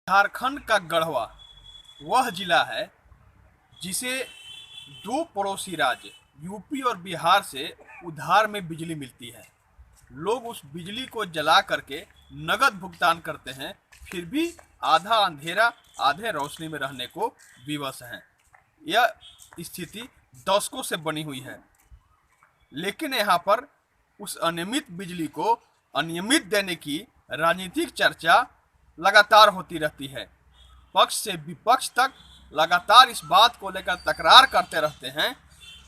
झारखंड का गढ़वा वह जिला है जिसे दो पड़ोसी राज्य यूपी और बिहार से उधार में बिजली मिलती है। लोग उस बिजली को जला करके नगद भुगतान करते हैं, फिर भी आधा अंधेरा आधे रोशनी में रहने को विवश हैं। यह स्थिति दशकों से बनी हुई है, लेकिन यहाँ पर उस अनियमित बिजली को अनियमित देने की राजनीतिक चर्चा लगातार होती रहती है। पक्ष से विपक्ष तक लगातार इस बात को लेकर तकरार करते रहते हैं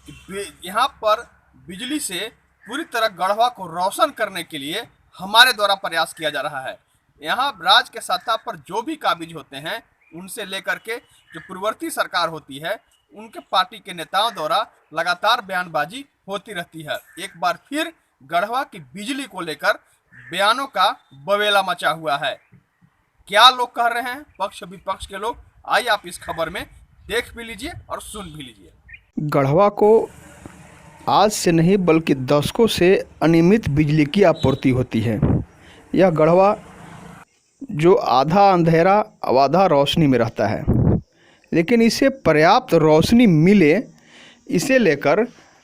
कि यहाँ पर बिजली से पूरी तरह गढ़वा को रोशन करने के लिए हमारे द्वारा प्रयास किया जा रहा है। यहाँ राज्य के सत्ता पर जो भी काबिज होते हैं, उनसे लेकर के जो पूर्ववर्ती सरकार होती है, उनके पार्टी के नेताओं द्वारा लगातार बयानबाजी होती रहती है। एक बार फिर गढ़वा की बिजली को लेकर बयानों का बवेला मचा हुआ है। क्या लोग कह रहे हैं पक्ष विपक्ष के लोग, आइए आप इस खबर में देख भी लीजिए और सुन भी लीजिए। गढ़वा को आज से नहीं बल्कि दशकों से अनियमित बिजली की आपूर्ति होती है। यह गढ़वा जो आधा अंधेरा आधा रोशनी में रहता है, लेकिन इसे पर्याप्त रोशनी मिले, इसे लेकर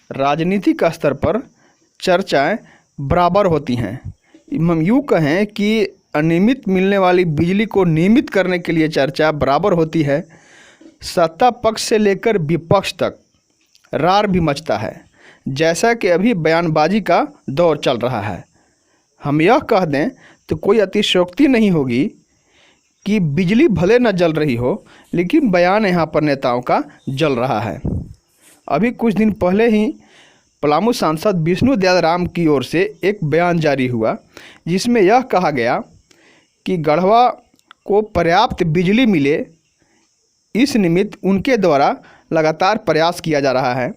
राजनीतिक स्तर पर चर्चाएं बराबर होती हैं। हम यूँ कहें कि अनियमित मिलने वाली बिजली को नियमित करने के लिए चर्चा बराबर होती है। सत्ता पक्ष से लेकर विपक्ष तक रार भी मचता है, जैसा कि अभी बयानबाजी का दौर चल रहा है। हम यह कह दें तो कोई अतिशयोक्ति नहीं होगी कि बिजली भले न जल रही हो, लेकिन बयान यहाँ पर नेताओं का जल रहा है। अभी कुछ दिन पहले ही पलामू सांसद विष्णु दयाल राम की ओर से एक बयान जारी हुआ, जिसमें यह कहा गया कि गढ़वा को पर्याप्त बिजली मिले, इस निमित्त उनके द्वारा लगातार प्रयास किया जा रहा है।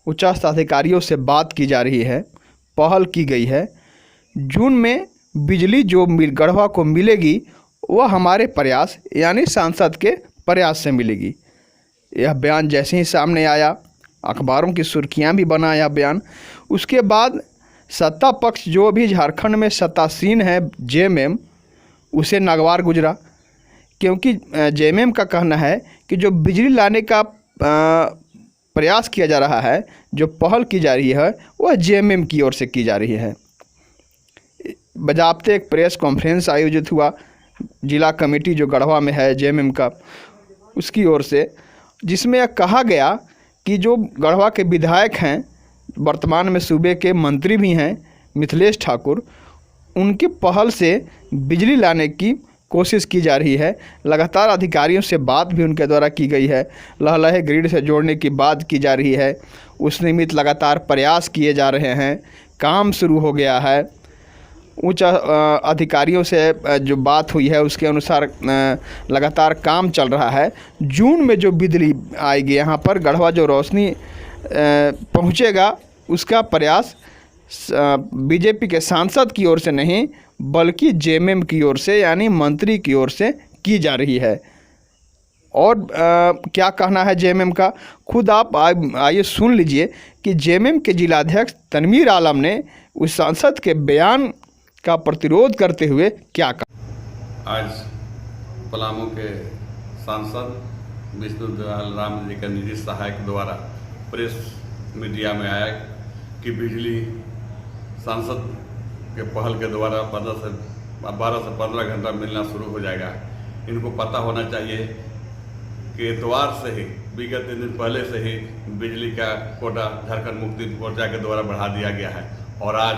उच्चस्थ अधिकारियों से बात की जा रही है, पहल की गई है। जून में बिजली जो गढ़वा को मिलेगी, वह हमारे प्रयास यानी सांसद के प्रयास से मिलेगी। यह बयान जैसे ही सामने आया, अखबारों की सुर्खियां भी बना यह बयान। उसके बाद सत्ता पक्ष जो भी झारखंड में सत्तासीन है, जेएमएम, उसे नागवार गुजरा, क्योंकि जेएमएम का कहना है कि जो बिजली लाने का प्रयास किया जा रहा है, जो पहल की जा रही है, वह जेएमएम की ओर से की जा रही है। बजाबते एक प्रेस कॉन्फ्रेंस आयोजित हुआ जिला कमेटी जो गढ़वा में है जेएमएम का, उसकी ओर से, जिसमें यह कहा गया कि जो गढ़वा के विधायक हैं, वर्तमान में सूबे के मंत्री भी हैं मिथिलेश ठाकुर, उनकी पहल से बिजली लाने की कोशिश की जा रही है। लगातार अधिकारियों से बात भी उनके द्वारा की गई है, लहलहे ग्रिड से जोड़ने की बात की जा रही है। उस निमित्त लगातार प्रयास किए जा रहे हैं, काम शुरू हो गया है। उच्च अधिकारियों से जो बात हुई है, उसके अनुसार लगातार काम चल रहा है। जून में जो बिजली आएगी यहाँ पर, गढ़वा जो रोशनी पहुँचेगा, उसका प्रयास बीजेपी के सांसद की ओर से नहीं बल्कि जेएमएम की ओर से यानी मंत्री की ओर से की जा रही है। और क्या कहना है जेएमएम का, खुद आप आइए सुन लीजिए कि जेएमएम के जिलाध्यक्ष तनवीर आलम ने उस सांसद के बयान का प्रतिरोध करते हुए क्या कहा। आज पलामू के सांसद विष्णु दयाल राम जी के निजी सहायक द्वारा प्रेस मीडिया में आया कि बिजली सांसद के पहल के द्वारा 12 से 15 घंटा मिलना शुरू हो जाएगा। इनको पता होना चाहिए कि इतवार से ही, विगत 3 दिन पहले से ही बिजली का कोटा झारखंड मुक्ति मोर्चा के द्वारा बढ़ा दिया गया है। और आज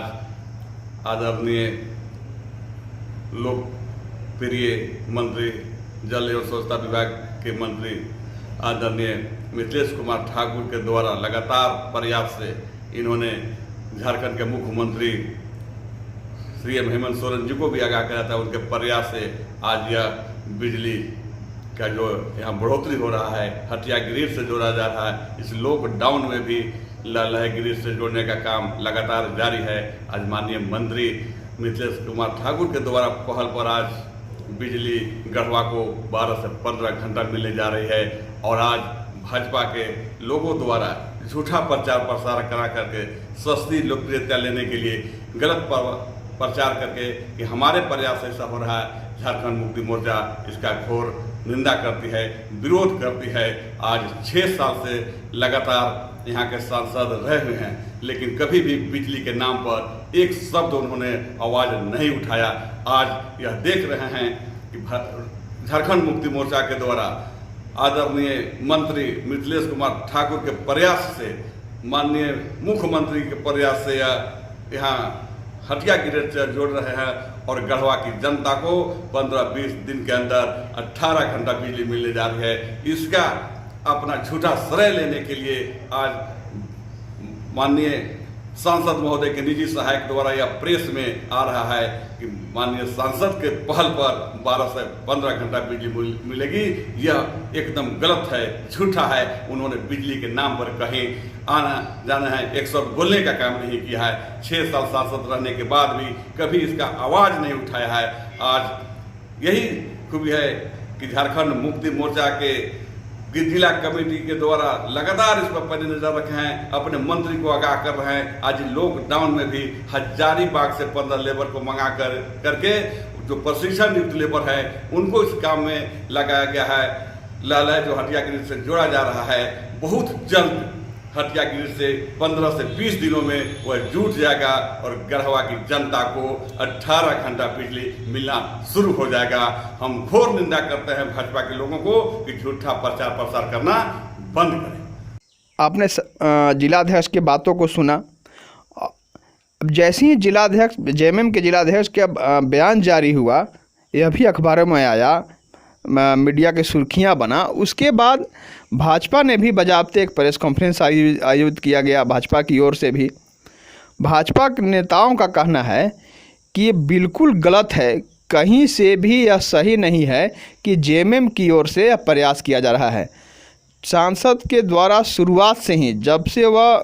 आदरणीय लोकप्रिय मंत्री जल एवं स्वच्छता विभाग के मंत्री आदरणीय मिथिलेश कुमार ठाकुर के द्वारा लगातार प्रयास से इन्होंने झारखंड के मुख्यमंत्री सीएम हेमंत सोरेन जी को भी आगाह करा था। उनके प्रयास से आज यह बिजली का जो यहाँ बढ़ोतरी हो रहा है, हटिया ग्रिड से जोड़ा जा रहा है। इस लॉकडाउन में भी लहलहे ग्रिड से जोड़ने का काम लगातार जारी है। आज माननीय मंत्री मिथिलेश कुमार ठाकुर के द्वारा पहल पर आज बिजली गढ़वा को 12 से 15 घंटा मिलने जा रही है। और आज भाजपा के लोगों द्वारा झूठा प्रचार प्रसार करा करके सस्ती लोकप्रियता लेने के लिए गलत प्रचार करके कि हमारे प्रयास ऐसा हो रहा है, झारखंड मुक्ति मोर्चा इसका घोर निंदा करती है, विरोध करती है। आज 6 साल से लगातार यहाँ के सांसद रहे हुए हैं, लेकिन कभी भी बिजली के नाम पर एक शब्द उन्होंने आवाज़ नहीं उठाया। आज यह देख रहे हैं कि झारखंड मुक्ति मोर्चा के द्वारा आदरणीय मंत्री मिथिलेश कुमार ठाकुर के प्रयास से, माननीय मुख्यमंत्री के प्रयास से यहाँ हटिया ग्रिड से जोड़ रहे हैं और गढ़वा की जनता को 15-20 दिन के अंदर 18 घंटा बिजली मिलने जा रही है। इसका अपना झूठा श्रेय लेने के लिए आज माननीय सांसद महोदय के निजी सहायक द्वारा यह प्रेस में आ रहा है कि माननीय सांसद के पहल पर 12 से 15 घंटा बिजली मिलेगी। यह एकदम गलत है, झूठा है। उन्होंने बिजली के नाम पर कहीं आना जाना है, एक शब्द बोलने का काम नहीं किया है। 6 साल सांसद रहने के बाद भी कभी इसका आवाज़ नहीं उठाया है। आज यही खूबी है कि झारखंड मुक्ति मोर्चा के जिला कमेटी के द्वारा लगातार इस पर पैनी नजर रखे हैं, अपने मंत्री को आगाह कर रहे हैं। आज लॉकडाउन में भी हजारीबाग से 15 लेबर को मंगा करके जो प्रशिक्षण युक्त लेबर है उनको इस काम में लगाया गया है। लाला जो हटिया ग्रिड से जोड़ा जा रहा है, बहुत जल्द हटिया ग्रिड से 15 से 20 दिनों में वह जुट जाएगा और गढ़वा की जनता को 18 घंटा बिजली मिलना शुरू हो जाएगा। हम घोर निंदा करते हैं भाजपा के लोगों को कि झूठा प्रचार प्रसार करना बंद करें। आपने जिलाध्यक्ष की बातों को सुना। अब जैसे ही जिलाध्यक्ष जेएमएम के जिलाध्यक्ष का बयान जारी हुआ, यह भी अखबारों में आया, मीडिया की सुर्खियां बना। उसके बाद भाजपा ने भी बजाबते एक प्रेस कॉन्फ्रेंस आयोजित किया गया। भाजपा की ओर से भी भाजपा के नेताओं का कहना है कि ये बिल्कुल गलत है, कहीं से भी यह सही नहीं है कि जेएमएम की ओर से यह प्रयास किया जा रहा है। सांसद के द्वारा शुरुआत से ही, जब से वह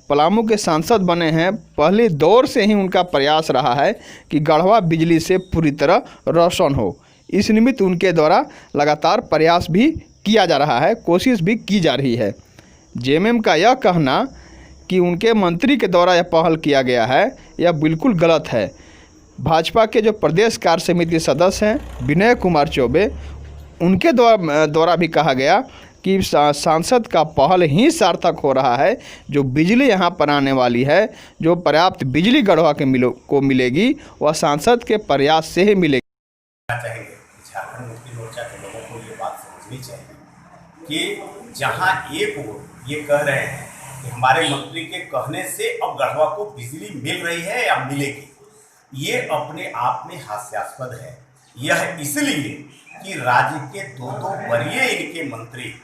पलामू के सांसद बने हैं, पहले दौर से ही उनका प्रयास रहा है कि गढ़वा बिजली से पूरी तरह रोशन हो। इस निमित्त उनके द्वारा लगातार प्रयास भी किया जा रहा है, कोशिश भी की जा रही है। जेएमएम का यह कहना कि उनके मंत्री के द्वारा यह पहल किया गया है, यह बिल्कुल गलत है। भाजपा के जो प्रदेश कार्य समिति सदस्य हैं विनय कुमार चौबे, उनके द्वारा भी कहा गया कि सांसद का पहल ही सार्थक हो रहा है। जो बिजली यहाँ पर आने वाली है, जो पर्याप्त बिजली गढ़वा को मिलेगी, वह सांसद के प्रयास से ही मिलेगी। चाहेंगे झारखंड मुक्ति मोर्चा के लोगों को ये बात समझनी चाहिए कि जहां एक ओर ये कह रहे हैं कि हमारे मंत्री के कहने से अब गढ़वा को बिजली मिल रही है या मिलेगी, ये अपने आप में हास्यास्पद है। यह इसलिए कि राज्य के दो वरीय इनके मंत्री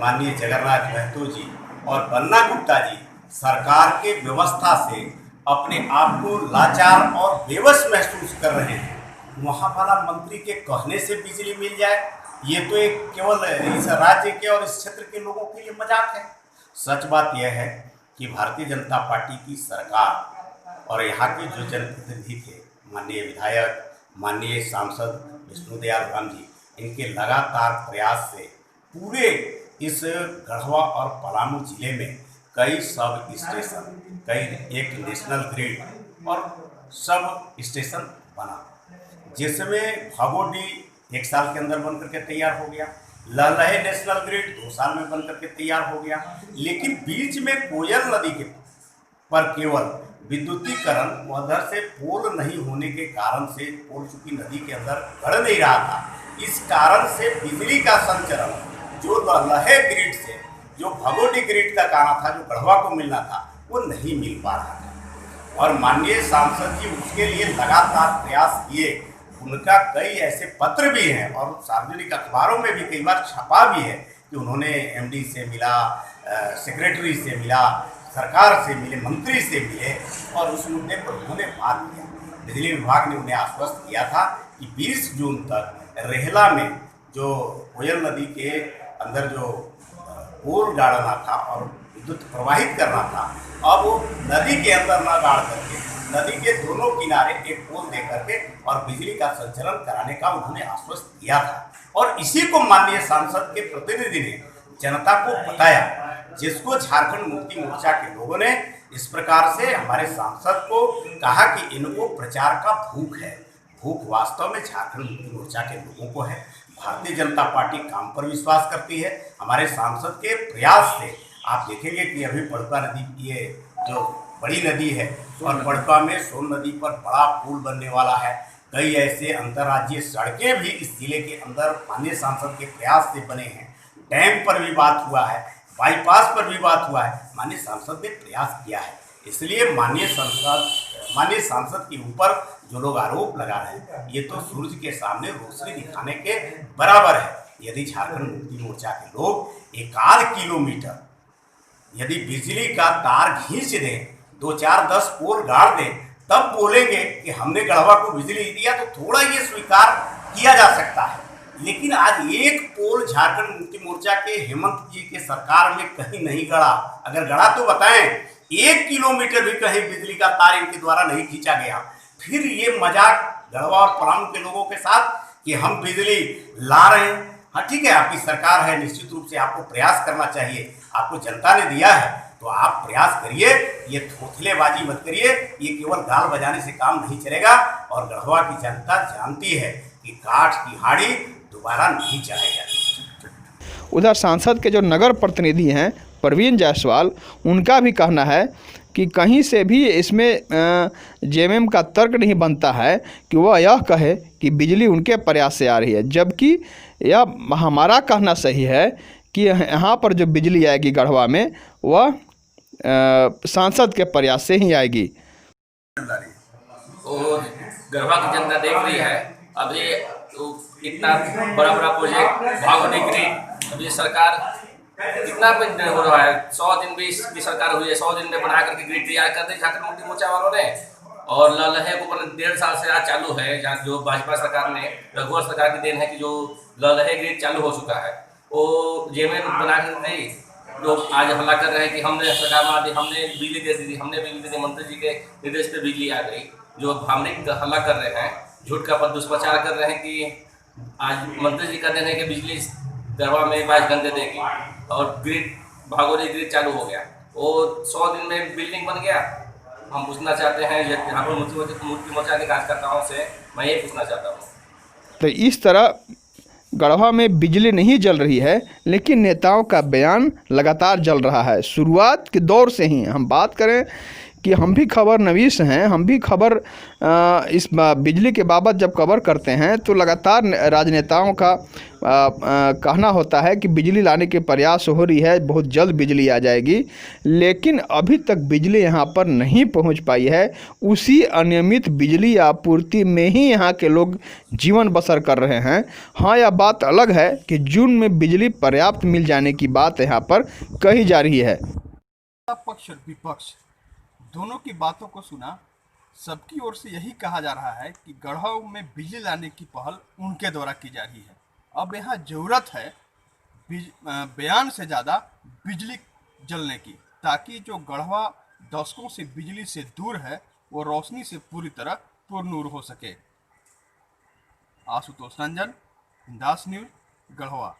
माननीय जगन्नाथ महतो जी और बन्ना गुप्ता जी सरकार के व्यवस्था से अपने आप को लाचार और बेबस महसूस कर रहे हैं। वहाँ वाला मंत्री के कहने से बिजली मिल जाए, ये तो एक केवल इस राज्य के और इस क्षेत्र के लोगों के लिए मजाक है। सच बात यह है कि भारतीय जनता पार्टी की सरकार और यहाँ के जो जनप्रतिनिधि थे, माननीय विधायक, माननीय सांसद विष्णुदयाल राम जी, इनके लगातार प्रयास से पूरे इस गढ़वा और पलामू जिले में कई सब स्टेशन, कई एक नेशनल ग्रिड और सब स्टेशन बना, जिसमें भागोडी 1 साल के अंदर बन करके तैयार हो गया, लहलहे नेशनल ग्रिड 2 साल में बन करके तैयार हो गया। लेकिन बीच में कोयल नदी के पर केवल विद्युतीकरण उधर से पोल नहीं होने के कारण से, पोल चूंकि नदी के अंदर गढ़ नहीं रहा था, इस कारण से बिजली का संचरण जो लहलहे ग्रिड से जो भागोडी ग्रिड तक आना था, जो गढ़वा को मिलना था, वो नहीं मिल पा रहा था। और माननीय सांसद जी उसके लिए लगातार प्रयास किए। उनका कई ऐसे पत्र भी हैं और सार्वजनिक अखबारों में भी कई बार छपा भी है कि उन्होंने एमडी से मिला, सेक्रेटरी से मिला, सरकार से मिले, मंत्री से मिले और उस मुद्दे पर उन्होंने बात किया। बिजली विभाग ने उन्हें आश्वस्त किया था कि 20 जून तक रेहला में जो कोयल नदी के अंदर जो पोल गाड़ना था और विद्युत प्रवाहित करना था, अब वो नदी के अंदर न गाड़ करके नदी के दोनों किनारे एक पोल दे करके और बिजली का संचलन कराने का उन्होंने आश्वस्त किया था। और इसी को माननीय सांसद के प्रतिनिधि ने जनता को बताया, जिसको झारखंड मुक्ति मोर्चा के लोगों ने इस प्रकार से हमारे सांसद को कहा कि इनको प्रचार का भूख है, भूख वास्तव में झारखंड मुक्ति मोर्चा के लोगों को है। भारतीय जनता पार्टी काम पर विश्वास करती है। हमारे सांसद के प्रयास से आप देखेंगे कि अभी पड़पा नदी, ये जो बड़ी नदी है, और पड़पा में सोन नदी पर बड़ा पुल बनने वाला है। कई ऐसे अंतर्राज्यीय सड़कें भी इस जिले के अंदर माननीय सांसद के प्रयास से बने हैं। डैम पर भी बात हुआ है, बाईपास पर भी बात हुआ है। माननीय सांसद ने प्रयास किया है, इसलिए माननीय सांसद के ऊपर जो लोग आरोप लगा रहे हैं, ये तो सूरज के सामने रोशनी दिखाने के बराबर है। यदि झारखंड मुक्ति मोर्चा के लोग 1 किलोमीटर यदि बिजली का तार खींच दें, 2-4-10 पोल गाड़ दें, तब बोलेंगे कि हमने गढ़वा को बिजली दिया, तो थोड़ा ये स्वीकार किया जा सकता है। लेकिन आज एक पोल झारखंड मुक्ति मोर्चा के हेमंत जी के सरकार में कहीं नहीं गड़ा। अगर गड़ा तो बताएं, 1 किलोमीटर भी कहीं बिजली का तार इनके द्वारा नहीं खींचा गया। फिर ये मजाक गढ़वा और पलामू के लोगों के साथ कि हम बिजली ला रहे हैं। हाँ ठीक है, आपकी सरकार है, निश्चित रूप से आपको प्रयास करना चाहिए। आपको जनता ने दिया है तो आप प्रयास करिए, ये थोथलेबाजी मत करिए। ये केवल गाल बजाने से काम नहीं चलेगा। और गढ़वा की जनता जानती है कि काठ की हाड़ी दोबारा नहीं चढ़ाई जाती। उधर सांसद के जो नगर प्रतिनिधि हैं प्रवीण जायसवाल, उनका भी कहना है कि कहीं से भी इसमें जेएमएम का तर्क नहीं बनता है कि वह यह कहे कि बिजली उनके प्रयास से आ रही है, जबकि यह हमारा कहना सही है कि यहाँ पर जो बिजली आएगी गढ़वा में, वह सांसद के प्रयास से ही आएगी। और गढ़वा की जनता देख रही है। अभी तो इतना बड़ा प्रोजेक्ट भागोनी ग्रिड, अभी सरकार कितना दिन हो रहा है, 100 दिन भी इसकी सरकार हुई है, 100 दिन में बना करके ग्रिड तैयार कर दी झारखंड मुक्ति मोर्चा वालों ने। और ललहे को 1.5 साल से आज चालू है, जहाँ जो भाजपा सरकार ने, रघुवर सरकार की देन है कि जो ललहे ग्रिड चालू हो चुका है। वो जेएमएम बना कर दी। लोग आज हल्ला कर रहे हैं कि हमने सरकार में आती, हमने बिजली दे दी, हमने बिजली दे दी, मंत्री जी के निर्देश पे बिजली आ गई। जो भावनिक हल्ला कर रहे हैं, झूठ का दुष्प्रचार कर रहे हैं कि आज मंत्री जी का देन है कि बिजली गढ़वा में 22 घंटे देगी, और ग्रिड भागोनी ग्रिड चालू हो गया। और 100 दिन में बिल्डिंग बन गया। हम पूछना चाहते हैं यहाँ पर मुक्ति मोर्चा के कार्यकर्ताओं से, मैं ये पूछना चाहता हूँ। तो इस तरह गढ़वा में बिजली नहीं जल रही है, लेकिन नेताओं का बयान लगातार जल रहा है। शुरुआत के दौर से ही हम बात करें कि हम भी खबर नवीस हैं, हम भी खबर इस बिजली के बाबत जब कवर करते हैं तो लगातार राजनेताओं का कहना होता है कि बिजली लाने के प्रयास हो रही है, बहुत जल्द बिजली आ जाएगी, लेकिन अभी तक बिजली यहाँ पर नहीं पहुँच पाई है। उसी अनियमित बिजली आपूर्ति में ही यहाँ के लोग जीवन बसर कर रहे हैं। हाँ, यह बात अलग है कि जून में बिजली पर्याप्त मिल जाने की बात यहाँ पर कही जा रही है। पक्ष और विपक्ष दोनों की बातों को सुना, सबकी ओर से यही कहा जा रहा है कि गढ़वा में बिजली लाने की पहल उनके द्वारा की जा रही है। अब यहाँ ज़रूरत है बयान से ज़्यादा बिजली जलने की, ताकि जो गढ़वा दशकों से बिजली से दूर है वो रोशनी से पूरी तरह पुरनूर हो सके। आशुतोष रंजन, बिंदास न्यूज़, गढ़वा।